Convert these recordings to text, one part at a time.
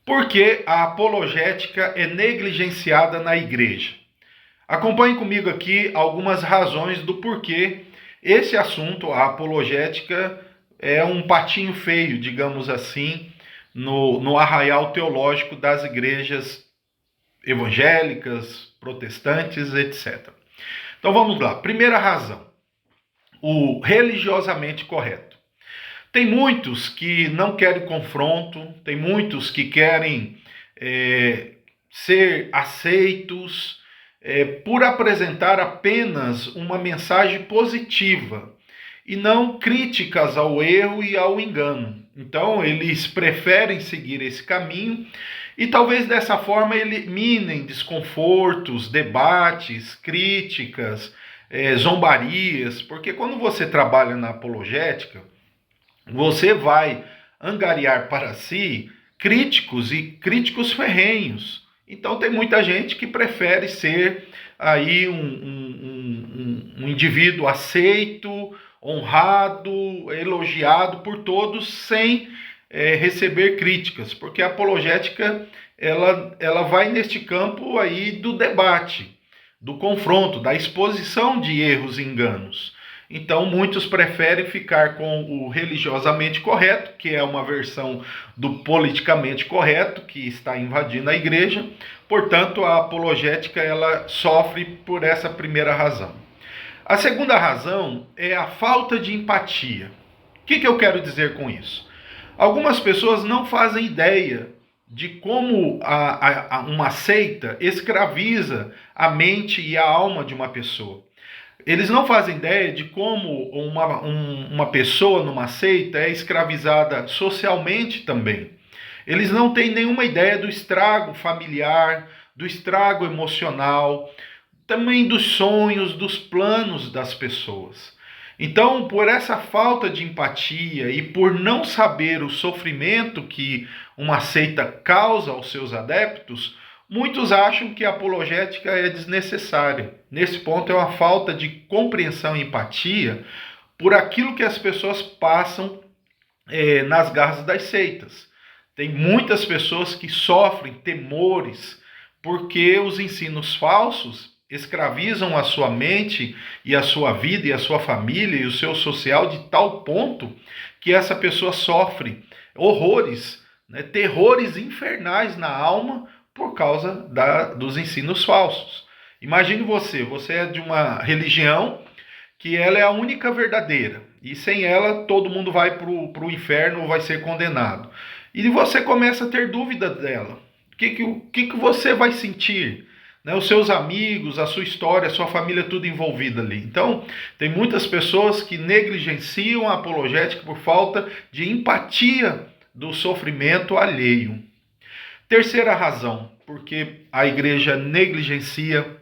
Por que a apologética é negligenciada na igreja? Acompanhe comigo aqui algumas razões do porquê esse assunto, a apologética, é um patinho feio, digamos assim, no arraial teológico das igrejas evangélicas, protestantes, etc. Então vamos lá. Primeira razão, o religiosamente correto. Tem muitos que não querem confronto, tem muitos que querem ser aceitos por apresentar apenas uma mensagem positiva e não críticas ao erro e ao engano. Então, eles preferem seguir esse caminho e talvez dessa forma eliminem desconfortos, debates, críticas, zombarias, porque quando você trabalha na apologética, você vai angariar para si críticos e críticos ferrenhos. Então tem muita gente que prefere ser aí um indivíduo aceito, honrado, elogiado por todos sem receber críticas, porque a apologética ela vai neste campo aí do debate, do confronto, da exposição de erros e enganos. Então, muitos preferem ficar com o religiosamente correto, que é uma versão do politicamente correto, que está invadindo a igreja. Portanto, a apologética ela sofre por essa primeira razão. A segunda razão é a falta de empatia. O que eu quero dizer com isso? Algumas pessoas não fazem ideia de como uma seita escraviza a mente e a alma de uma pessoa. Eles não fazem ideia de como uma pessoa numa seita é escravizada socialmente também. Eles não têm nenhuma ideia do estrago familiar, do estrago emocional, também dos sonhos, dos planos das pessoas. Então, por essa falta de empatia e por não saber o sofrimento que uma seita causa aos seus adeptos, muitos acham que a apologética é desnecessária. Nesse ponto é uma falta de compreensão e empatia por aquilo que as pessoas passam nas garras das seitas. Tem muitas pessoas que sofrem temores porque os ensinos falsos escravizam a sua mente e a sua vida e a sua família e o seu social de tal ponto que essa pessoa sofre horrores, terrores infernais na alma por causa dos ensinos falsos. Imagine você é de uma religião que ela é a única verdadeira, e sem ela todo mundo vai para o inferno ou vai ser condenado. E você começa a ter dúvida dela. O que você vai sentir? Os seus amigos, a sua história, a sua família, tudo envolvido ali. Então, tem muitas pessoas que negligenciam a apologética por falta de empatia do sofrimento alheio. Terceira razão, porque a igreja negligencia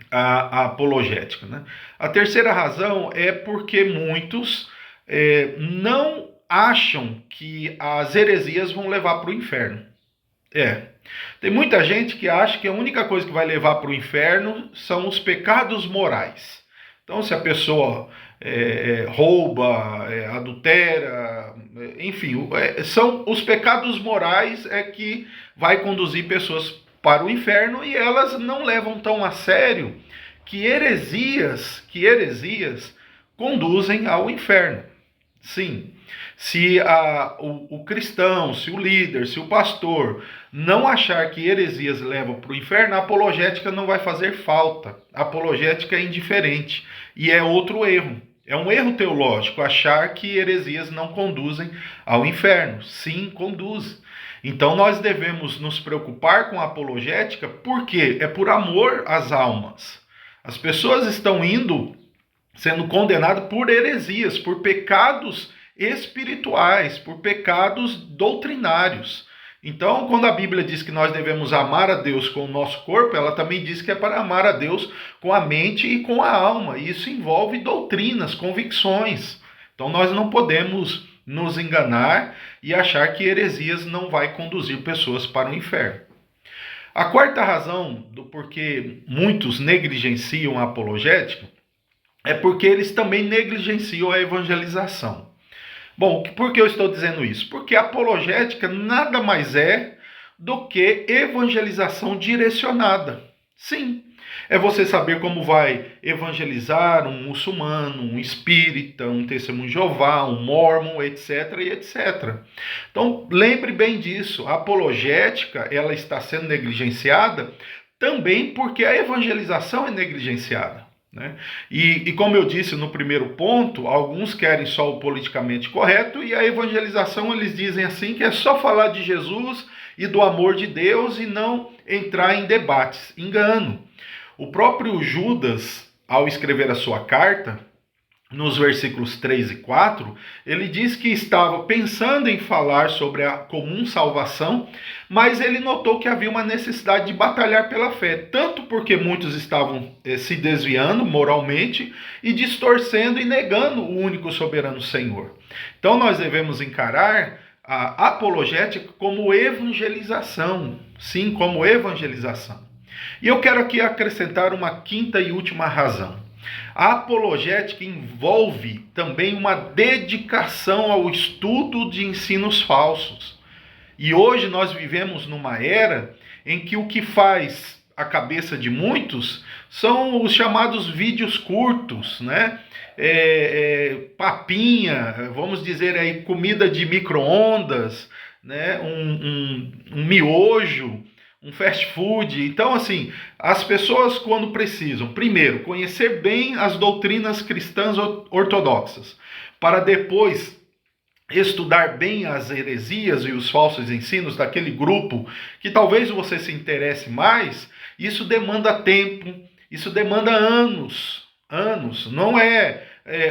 a apologética. A terceira razão é porque muitos não acham que as heresias vão levar para o inferno. Tem muita gente que acha que a única coisa que vai levar para o inferno são os pecados morais. Então, se a pessoa rouba, adultera, enfim, são os pecados morais que vai conduzir pessoas para o inferno, e elas não levam tão a sério que heresias conduzem ao inferno. Sim, se o cristão, se o líder, se o pastor não achar que heresias levam para o inferno, a apologética não vai fazer falta. A apologética é indiferente e é outro erro. É um erro teológico achar que heresias não conduzem ao inferno. Sim, conduzem. Então nós devemos nos preocupar com a apologética porque é por amor às almas. As pessoas estão sendo condenadas por heresias, por pecados espirituais, por pecados doutrinários. Então, quando a Bíblia diz que nós devemos amar a Deus com o nosso corpo, ela também diz que é para amar a Deus com a mente e com a alma. E isso envolve doutrinas, convicções. Então, nós não podemos nos enganar e achar que heresias não vai conduzir pessoas para o inferno. A quarta razão do porquê muitos negligenciam a apologética é porque eles também negligenciam a evangelização. Bom, por que eu estou dizendo isso? Porque a apologética nada mais é do que evangelização direcionada. Sim, é você saber como vai evangelizar um muçulmano, um espírita, um testemunho de Jeová, um mórmon, etc, e etc. Então, lembre bem disso. A apologética, ela está sendo negligenciada também porque a evangelização é negligenciada, né? E como eu disse no primeiro ponto, alguns querem só o politicamente correto e a evangelização eles dizem assim que é só falar de Jesus e do amor de Deus e não entrar em debates. Engano. O próprio Judas, ao escrever a sua carta, nos versículos 3 e 4, ele diz que estava pensando em falar sobre a comum salvação, mas ele notou que havia uma necessidade de batalhar pela fé, tanto porque muitos estavam se desviando moralmente e distorcendo e negando o único soberano Senhor. Então nós devemos encarar a apologética como evangelização, sim, como evangelização. E eu quero aqui acrescentar uma quinta e última razão. A apologética envolve também uma dedicação ao estudo de ensinos falsos. E hoje nós vivemos numa era em que o que faz a cabeça de muitos são os chamados vídeos curtos, né? Papinha, vamos dizer aí, comida de micro-ondas, né? Um miojo, um fast food. Então, assim, as pessoas quando precisam, primeiro, conhecer bem as doutrinas cristãs ortodoxas, para depois estudar bem as heresias e os falsos ensinos daquele grupo que talvez você se interesse mais, isso demanda tempo, isso demanda anos, não é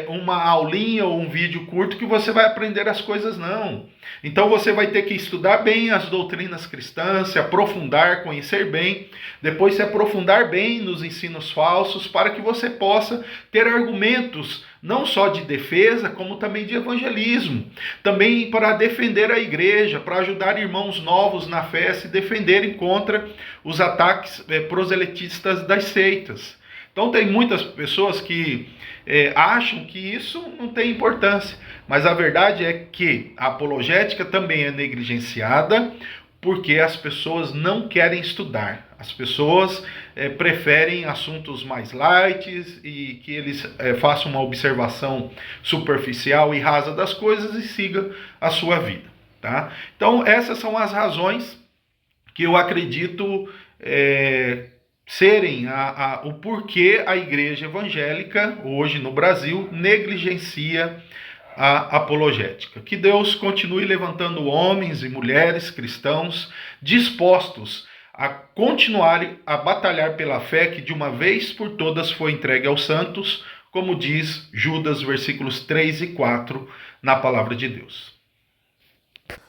uma aulinha ou um vídeo curto que você vai aprender as coisas, não. Então você vai ter que estudar bem as doutrinas cristãs, se aprofundar, conhecer bem, depois se aprofundar bem nos ensinos falsos, para que você possa ter argumentos não só de defesa, como também de evangelismo, também para defender a igreja, para ajudar irmãos novos na fé a se defenderem contra os ataques proselitistas das seitas. Então tem muitas pessoas que acham que isso não tem importância, mas a verdade é que a apologética também é negligenciada porque as pessoas não querem estudar. As pessoas preferem assuntos mais light e que eles façam uma observação superficial e rasa das coisas e sigam a sua vida, tá? Então essas são as razões que eu acredito serem o porquê a igreja evangélica, hoje no Brasil, negligencia a apologética. Que Deus continue levantando homens e mulheres cristãos dispostos a continuar a batalhar pela fé que de uma vez por todas foi entregue aos santos, como diz Judas, versículos 3 e 4, na palavra de Deus.